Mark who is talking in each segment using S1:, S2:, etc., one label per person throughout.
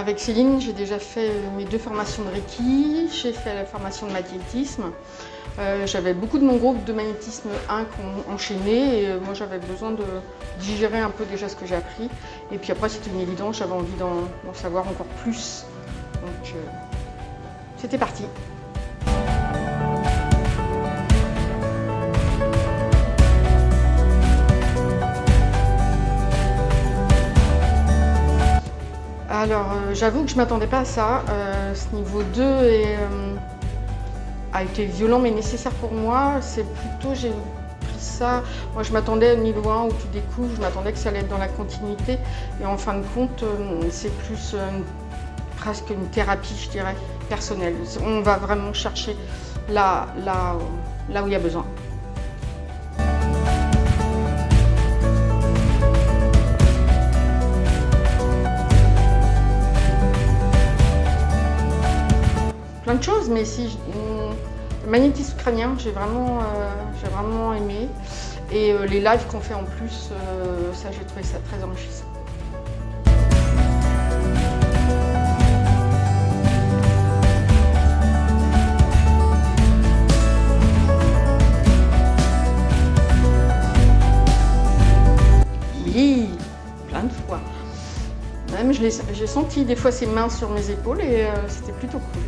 S1: Avec Céline, j'ai déjà fait mes 2 formations de Reiki, j'ai fait la formation de magnétisme. J'avais beaucoup de mon groupe de magnétisme 1 qui ont enchaîné et moi j'avais besoin de digérer un peu déjà ce que j'ai appris. Et puis après c'était une évidence, j'avais envie d'en savoir encore plus. Donc c'était parti. Alors j'avoue que je ne m'attendais pas à ça. Ce niveau 2 a été violent mais nécessaire pour moi. C'est plutôt, j'ai pris ça, moi je m'attendais au niveau 1 où tu découvres, je m'attendais que ça allait être dans la continuité. Et en fin de compte, c'est plus presque une thérapie, je dirais, personnelle. On va vraiment chercher là où il y a besoin. Plein de choses, mais si le magnétisme crânien, j'ai vraiment aimé. Et les lives qu'on fait en plus, ça j'ai trouvé ça très enrichissant. Oui, plein de fois. Même j'ai senti des fois ses mains sur mes épaules et c'était plutôt cool.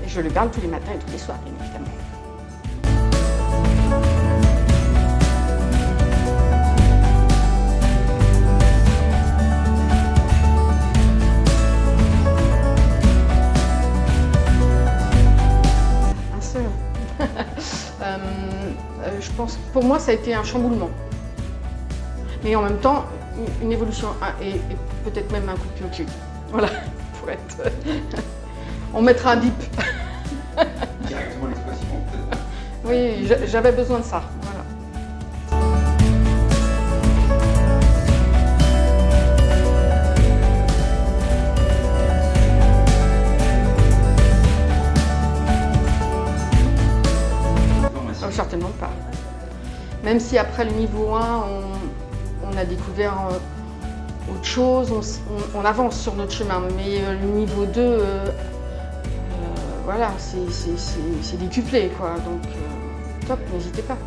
S1: Et je le garde tous les matins et tous les soirs, bien évidemment. Un seul. Je pense que pour moi, ça a été un chamboulement. Mais en même temps, une évolution et peut-être même un coup de pied au cul. Voilà, pour être... On mettra un bip.
S2: Directement l'expression, peut-être.
S1: Oui, j'avais besoin de ça. Voilà. Oh, certainement pas. Même si après le niveau 1, on a découvert autre chose, on avance sur notre chemin. Mais le niveau 2, voilà, c'est décuplé, quoi. Donc, top, n'hésitez pas.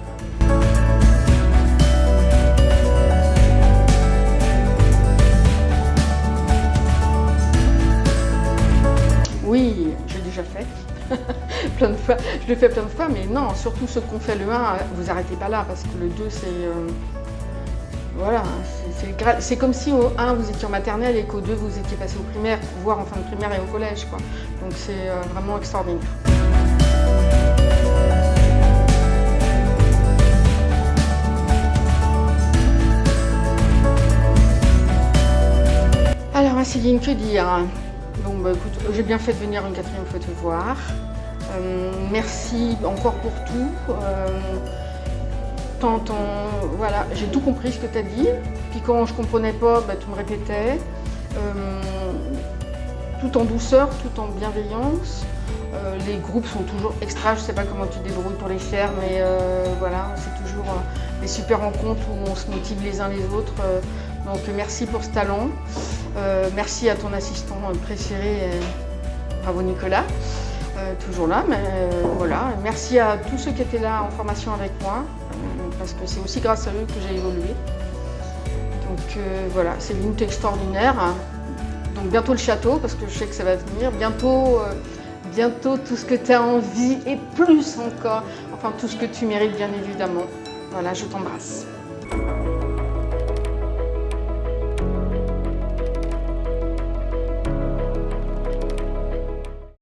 S1: Oui, j'ai déjà fait. Plein de fois. Je l'ai fait plein de fois, mais non, surtout ceux qu'on fait le 1, vous arrêtez pas là, parce que le 2, c'est... Voilà, c'est comme si au 1 vous étiez en maternelle et qu'au 2 vous étiez passé au primaire, voire en fin de primaire et au collège, quoi. Donc c'est vraiment extraordinaire. Alors Céline, que dire? Bon, bah, écoute, j'ai bien fait de venir une 4e fois te voir. Merci encore pour tout. Voilà, j'ai tout compris ce que tu as dit. Puis quand je ne comprenais pas, bah, tu me répétais. Tout en douceur, tout en bienveillance. Les groupes sont toujours extra, je ne sais pas comment tu te débrouilles pour les faire, mais voilà, c'est toujours des super rencontres où on se motive les uns les autres. Donc merci pour ce talent. Merci à ton assistant préféré, bravo Nicolas. Toujours là, mais voilà. Merci à tous ceux qui étaient là en formation avec moi, parce que c'est aussi grâce à eux que j'ai évolué. Donc voilà, c'est une lutte extraordinaire. Donc bientôt le château, parce que je sais que ça va venir. Bientôt tout ce que tu as envie et plus encore. Enfin tout ce que tu mérites, bien évidemment. Voilà, je t'embrasse.